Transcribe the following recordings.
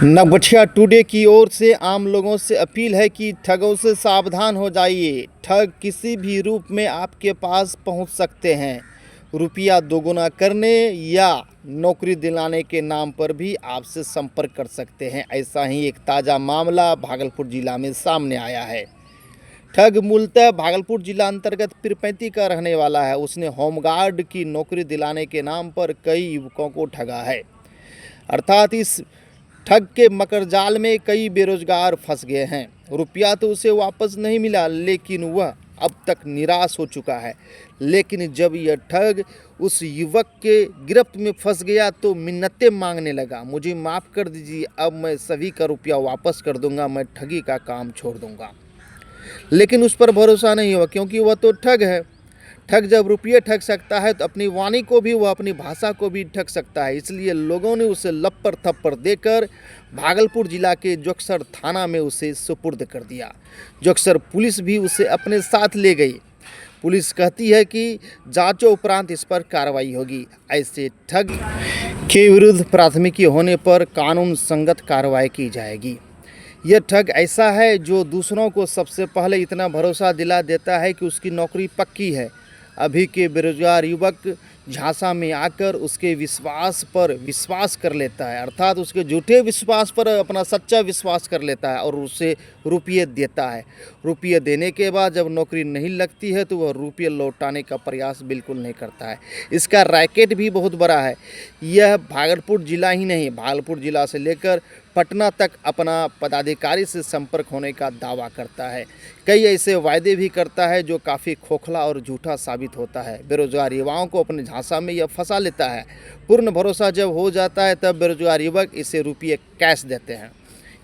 Naugachia today की ओर से आम लोगों से अपील है कि ठगों से सावधान हो जाइए। ठग किसी भी रूप में आपके पास पहुंच सकते हैं। रुपया दोगुना करने या नौकरी दिलाने के नाम पर भी आपसे संपर्क कर सकते हैं। ऐसा ही एक ताज़ा मामला भागलपुर जिला में सामने आया है। ठग मूलतः भागलपुर जिला अंतर्गत पीरपैंती का रहने वाला है। उसने होमगार्ड की नौकरी दिलाने के नाम पर कई युवकों को ठगा है। अर्थात इस ठग के मकर जाल में कई बेरोजगार फंस गए हैं। रुपया तो उसे वापस नहीं मिला, लेकिन वह अब तक निराश हो चुका है। लेकिन जब यह ठग उस युवक के गिरफ्त में फंस गया तो मिन्नतें मांगने लगा, मुझे माफ़ कर दीजिए, अब मैं सभी का रुपया वापस कर दूंगा, मैं ठगी का काम छोड़ दूंगा। लेकिन उस पर भरोसा नहीं हुआ, क्योंकि वह तो ठग है। ठग जब रुपये ठग सकता है तो अपनी वाणी को भी, वह अपनी भाषा को भी ठग सकता है। इसलिए लोगों ने उसे लप्पर थप्पर देकर भागलपुर जिला के जोकसर थाना में उसे सुपुर्द कर दिया। जोकसर पुलिस भी उसे अपने साथ ले गई। पुलिस कहती है कि जांचों उपरांत इस पर कार्रवाई होगी। ऐसे ठग के विरुद्ध प्राथमिकी होने पर कानून संगत कार्रवाई की जाएगी। यह ठग ऐसा है जो दूसरों को सबसे पहले इतना भरोसा दिला देता है कि उसकी नौकरी पक्की है। अभी के बेरोजगार युवक झांसा में आकर उसके विश्वास पर विश्वास कर लेता है, अर्थात उसके झूठे विश्वास पर अपना सच्चा विश्वास कर लेता है और उसे रुपये देता है। रुपये देने के बाद जब नौकरी नहीं लगती है तो वह रुपये लौटाने का प्रयास बिल्कुल नहीं करता है। इसका रैकेट भी बहुत बड़ा है। यह भागलपुर जिला ही नहीं, भागलपुर जिला से लेकर पटना तक अपना पदाधिकारी से संपर्क होने का दावा करता है। कई ऐसे वायदे भी करता है जो काफ़ी खोखला और झूठा साबित होता है। बेरोजगार युवाओं को अपने झांसा में यह फंसा लेता है। पूर्ण भरोसा जब हो जाता है तब बेरोजगार युवक इसे रुपये कैश देते हैं।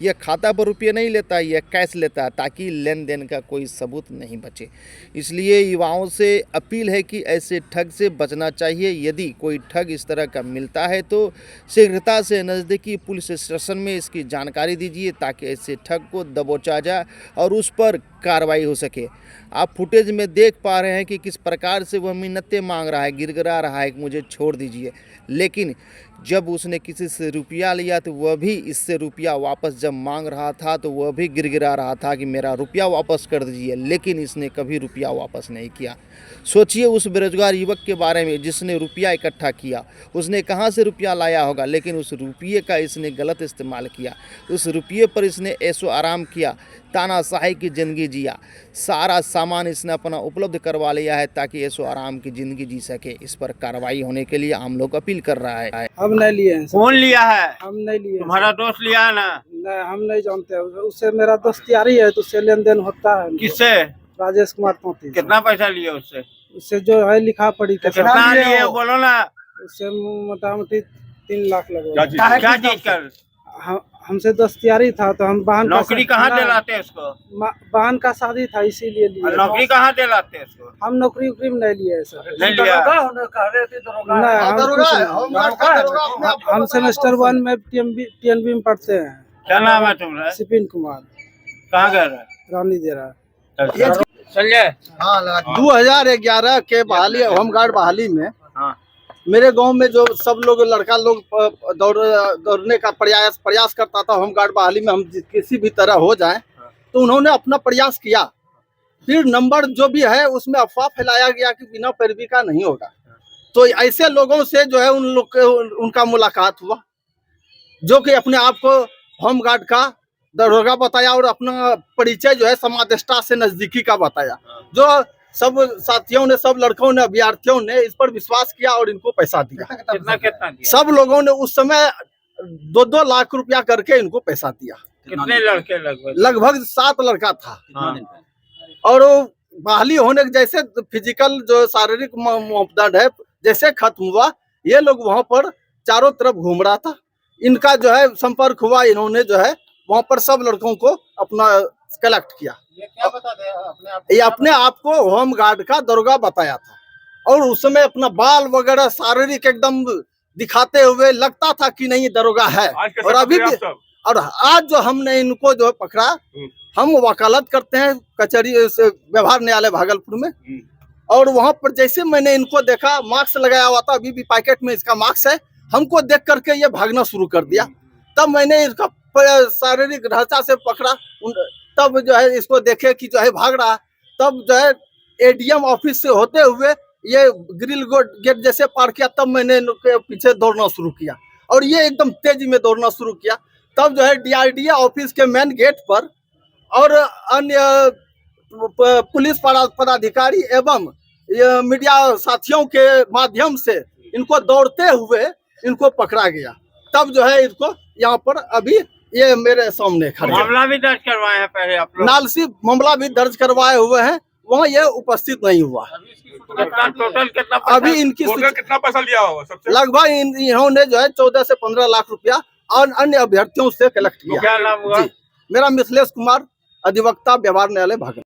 यह खाता पर रुपये नहीं लेता, यह कैश लेता है ताकि लेन देन का कोई सबूत नहीं बचे। इसलिए युवाओं से अपील है कि ऐसे ठग से बचना चाहिए। यदि कोई ठग इस तरह का मिलता है तो शीघ्रता से नज़दीकी पुलिस स्टेशन में इसकी जानकारी दीजिए ताकि ऐसे ठग को दबोचा जाए और उस पर कार्रवाई हो सके। आप फुटेज में देख पा रहे हैं कि किस प्रकार से वह मिन्नतें मांग रहा है, गिड़गिड़ा रहा है कि मुझे छोड़ दीजिए। लेकिन जब उसने किसी से रुपया लिया तो वह भी इससे रुपया वापस जब मांग रहा था तो वह भी गिड़गिड़ा रहा था कि मेरा रुपया वापस कर दीजिए, लेकिन इसने कभी रुपया वापस नहीं किया। सोचिए उस बेरोजगार युवक के बारे में जिसने रुपया इकट्ठा किया। उसने कहाँ से रुपया लाया होगा, लेकिन उस रुपये का इसने गलत इस्तेमाल किया। उस रुपये पर इसने ऐशो आराम किया, तानाशाही की ज़िंदगी जिया। सारा सामान इसने अपना उपलब्ध करवा लिया है ताकि ऐशो आराम की ज़िंदगी जी सके। इस पर कार्रवाई होने के लिए आम लोग अपील कर रहा है। हम नहीं लिए हैं। कौन लिया है? हम नहीं लिए। तुम्हारा दोस्त लिया है ना? नहीं, हम नहीं जानते। उससे मेरा दोस्तियारी है तो उससे लेन देन होता है। किससे? राजेश कुमार तोती। कितना पैसा लिए उससे? उससे जो है लिखा पड़ी कितना लिए बोलो ना। उससे मोटामोटी 3 लाख लगभग। क्या चीज कर? हमसे दोस्तियारी था तो हम बहन नौकरी कहाँ दिलाते हैं इसको? बहन का शादी था इसीलिए लिए। नौकरी कहाँ दिलाते हैं इसको? हम नौकरी उकरी में नहीं लिए सर। नहीं लिया। हम सेमेस्टर 1 में TNB में पढ़ते हैं। क्या नाम है तुम्हारा? सिपिन कुमार। कहाँ गए रहे? रानी देरा। संजय, 2011 के बहाली होमगार्ड बहाली में मेरे गांव में जो सब लोग लड़का लोग दौड़ने का प्रयास करता था होमगार्ड बहाली में, हम किसी भी तरह हो जाएं, तो उन्होंने अपना प्रयास किया। फिर नंबर जो भी है उसमें अफवाह फैलाया गया कि बिना पैरवी का नहीं होगा। तो ऐसे लोगों से जो है उनका मुलाकात हुआ जो कि अपने आप को होमगार्ड का दरोगा बताया और अपना परिचय जो है समादेष्टा से नजदीकी का बताया। जो सब साथियों ने, सब लड़कों ने, अभ्यर्थियों ने इस पर विश्वास किया और इनको पैसा दिया। कितना दिया? सब लोगों ने उस समय 2-2 लाख रुपया करके इनको पैसा दिया। कितने लड़के? लगभग 7 लड़का था। और बहाली होने के जैसे फिजिकल जो शारीरिक मापदंड है जैसे खत्म हुआ, ये लोग वहां पर चारों तरफ घूम रहा था। इनका जो है संपर्क हुआ, इन्होंने जो है वहां पर सब लड़कों को अपना कलेक्ट किया। ये अपने आप को होमगार्ड का दरोगा बताया था और उस समय अपना बाल वगैरह शारीरिक एकदम दिखाते हुए लगता था कि नहीं दरोगा है। और अभी भी, और आज जो हमने इनको जो है पकड़ा, हम वकालत करते हैं कचहरी व्यवहार न्यायालय भागलपुर में। और वहां पर जैसे मैंने इनको देखा, मास्क लगाया हुआ था, अभी भी पैकेट में इसका मास्क है, हमको देख करके ये भागना शुरू कर दिया। तब मैंने इसका शारीरिक ढांचा से पकड़ा, तब जो है इसको देखे कि जो है भाग रहा, तब जो है एडीएम ऑफिस से होते हुए ये ग्रिल गेट जैसे पार किया, तब मैंने इनके पीछे दौड़ना शुरू किया और ये एकदम तेजी में दौड़ना शुरू किया। तब जो है डीआरडीए ऑफिस के मेन गेट पर और अन्य पुलिस पदाधिकारी एवं मीडिया साथियों के माध्यम से इनको दौड़ते हुए इनको पकड़ा गया। तब जो है इसको यहाँ पर अभी ये मेरे सामने खड़े हैं। मामला भी दर्ज करवाए हैं पहले आप लोग? नालसी मामला भी दर्ज करवाए हुए हैं, वहाँ ये उपस्थित नहीं हुआ। टोटल कितना अभी इनकी कितना पैसा लिया होगा सबसे? लगभग इन्होंने जो है 14 से 15 लाख रुपया और अन्य अभ्यर्थियों से कलेक्ट किया। क्या नाम हुआ? जी, मेरा मिथिलेश कुमार, अधिवक्ता व्यवहार न्यायालय भागलपुर।